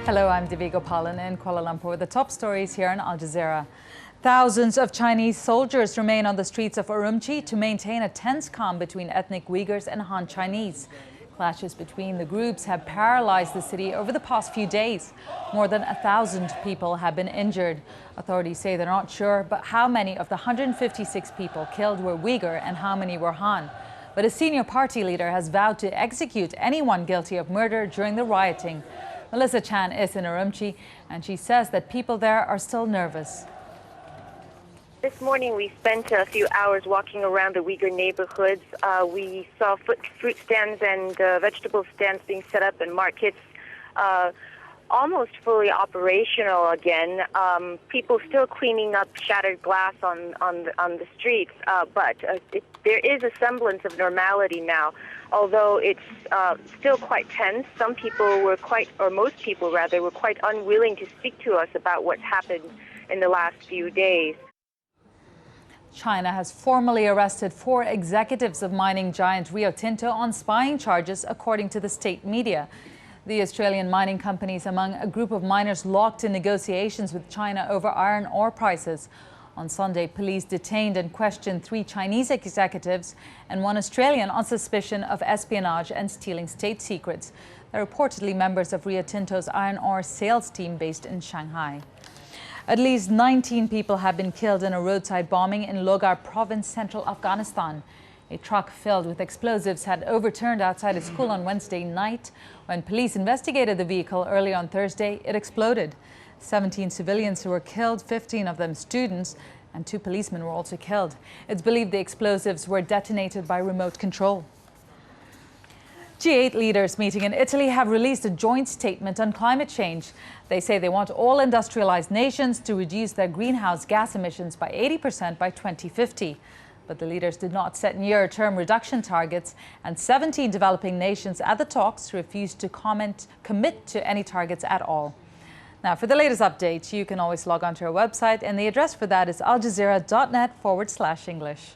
Hello, I'm Devi Gopalan in Kuala Lumpur with the top stories here in Al Jazeera. Thousands of Chinese soldiers remain on the streets of Urumqi to maintain a tense calm between ethnic Uyghurs and Han Chinese. Clashes between the groups have paralyzed the city over the past few days. More than 1,000 people have been injured. Authorities say they're not sure, but how many of the 156 people killed were Uyghur and how many were Han. But a senior party leader has vowed to execute anyone guilty of murder during the rioting. Melissa Chan is in Urumqi, and she says that people there are still nervous. This morning we spent a few hours walking around the Uyghur neighborhoods. We saw fruit stands and vegetable stands being set up in markets, almost fully operational again. People still cleaning up shattered glass on the streets, but there is a semblance of normality now. Although it's still quite tense, some people were most people rather, were quite unwilling to speak to us about what's happened in the last few days. China has formally arrested 4 executives of mining giant Rio Tinto on spying charges, according to the state media. The Australian mining company is among a group of miners locked in negotiations with China over iron ore prices. On Sunday, police detained and questioned 3 Chinese executives and 1 Australian on suspicion of espionage and stealing state secrets. They're reportedly members of Rio Tinto's iron ore sales team based in Shanghai. At least 19 people have been killed in a roadside bombing in Logar province, central Afghanistan. A truck filled with explosives had overturned outside a school on Wednesday night. When police investigated the vehicle early on Thursday, it exploded. 17 civilians who were killed, 15 of them students, and 2 policemen were also killed. It's believed the explosives were detonated by remote control. G8 leaders meeting in Italy have released a joint statement on climate change. They say they want all industrialized nations to reduce their greenhouse gas emissions by 80% by 2050. But the leaders did not set near-term reduction targets, and 17 developing nations at the talks refused to commit to any targets at all. Now, for the latest updates, you can always log on to our website, and the address for that is aljazeera.net/English.